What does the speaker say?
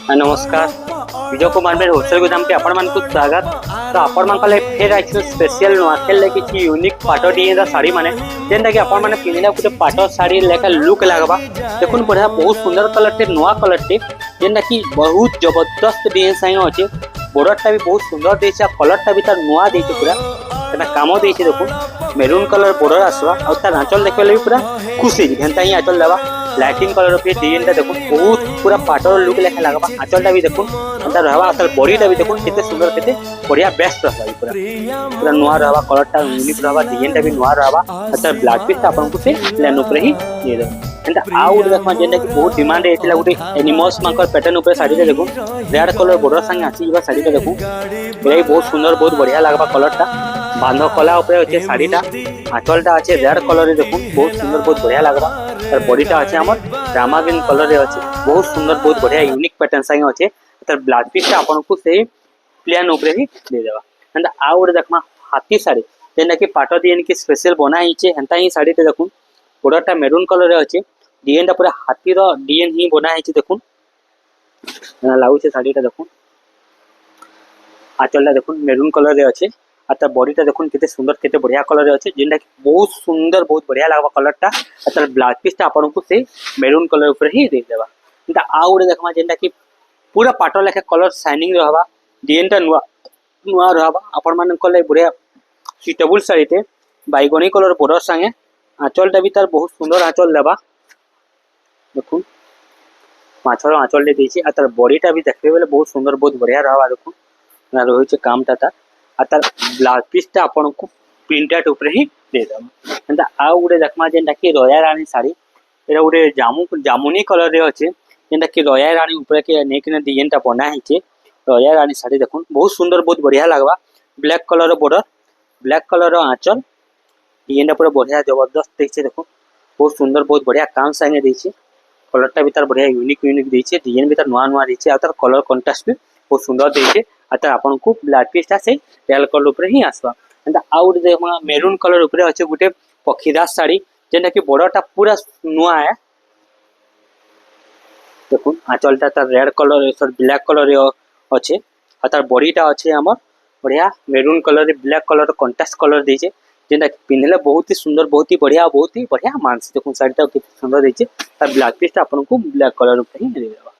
नमस्कार विजय कुमार मेरे होलसेल गोदाम के आपण मान स्वागत। तो आपण मान कले फेर आइछ स्पेशल नुआखेल ले किछि यूनिक पाटो डिजाइन साड़ी माने जेंटा कि आपण माने पिनिला गुटे पाटो साड़ी लेका लुक लागबा। देखुन बढ़िया बहुत सुंदर कलर टे नुआ कलर टे जेंटा कि बहुत जबरदस्त डिजाइन साइन अछि। बॉर्डर भी बहुत सुंदर देछि, कलर टा भी तार नुआ देछि, पूरा एना कामो देछि। देखुन मेरून कलर बॉर्डर आसवा और तार आंचल देखले पूरा खुशी घंटा ही आंचल देवा लाइटिंग कलर पे डिजाइन देखुन बहुत पूरा पाटर लुक लेखा लगबा। आंचलटा भी देखुन अंदर रहबा, असल बॉडीटा भी देखुन केते सुंदर केते बढ़िया बेस्ट रहबा। पूरा पूरा नुआ रहबा, कलरटा यूनिक रहबा, डिजाइनटा भी नुआ रहबा। असल ब्लाउज पीस आपन को से प्लेन ऊपर ही दे दो। एंड आउ देखमा जेंटा कि बहुत डिमांड एथिला गुटे एनिमल्स मांकर पैटर्न ऊपर साड़ी देखुन रेड कलर बॉर्डर संग आसी बा। साड़ी देखुन एई बहुत सुंदर बहुत बढ़िया लगबा। कलरटा बांधो कला ऊपर अछि साड़ीटा, आंचलटा अछि रेड कलर रे देखुन बहुत सुंदर बहुत बढ़िया लगबा। तर बॉडीटा अछि हमर रामा ग्रीन कलर रे अछि, बहुत सुंदर बहुत बढ़िया यूनिक पैटर्न संग अछि। तर ब्लाउज पीस आपन को से प्लेन ऊपर ही दे देबा। एंड आउ देखमा हाथी साड़ी जेना कि पाटो डिजाइन के स्पेशल बना हिचे हेंता ही साड़ी ते देखुन बॉर्डरटा मेरून कलर रे अछि, डिजाइनटा पूरा हाथी रो डिजाइन ही बना हिचे। देखुन लागु छे साड़ीटा देखुन आंचलटा देखुन मेरून कलर रे अछि। आता बॉडीटा देखुन केते सुंदर केते बढ़िया कलर रे अछि, जेंटा कि बहुत सुंदर बहुत बढ़िया लागबा कलरटा। आता ब्लाउज पीसटा आपन को से मेरून कलर ऊपर ही दे देबा। एंता आउ देखमा जेंटा कि पूरा पाटो लेखे कलर शाइनिंग रहबा, डिजाइनटा नुआ नुआ रहबा। आपण मान को ले बढ़िया सुटेबल साड़ी ते बैगनी कलर बॉर्डर संगे आंचलटा भी तार बहुत सुंदर आंचल देबा। देखुन माछर आंचल ले देछि, आतर बॉडीटा भी देखबे बेले बहुत सुंदर बहुत बढ़िया रहबा। देखुन ना रही छे कामटा ता आतर ब्लाउज पीसटा आपन को प्रिंटेड ऊपर ही दे देबा। एंता आउ गुटे देखमा जेंटा कि रॉयल रानी साड़ी एरा गुटे जामुनी कलर रे अछि, जेंटा कि रॉयल रानी ऊपर के नेक डिजाइनटा बना हिचे। रॉयल रानी साड़ी देखुन बहुत सुंदर बहुत बढ़िया लगबा। ब्लैक कलर रो बॉर्डर, ब्लैक कलर रो आंचल, डिजाइनटा पूरा बढ़िया जबरदस्त देछि। देखुन बहुत सुंदर बहुत बढ़िया काम संगे देछि। कलरटा भी तार बढ़िया यूनिक यूनिक देछि, डिजाइन भी तार नुआ नुआ देछि, आ तार कलर कॉन्ट्रास्ट भी बहुत सुंदर देछि। आता आपन को ब्लाउज पीसटा से रेड कलर ऊपर ही आसबा। एंता आउट देखमा मेरून कलर ऊपर अछि गुटे पखीदार साड़ी जेंटा कि बॉर्डरटा पूरा नुआ है। देखुन आंचलटा तार red colour sorry black colour रे अछि, आ तार बॉडीटा अछि हमर बढ़िया मेरून कलर रे ब्लैक कलर कॉन्ट्रास्ट कलर देछि, जेंटा कि पिनले बहुत ही सुंदर बहुत ही बढ़िया मानस। देखुन साड़ीटा कितने सुंदर देछि। तार ब्लाउज पीसटा आपन को ब्लैक कलर ऊपर ही दे देबा।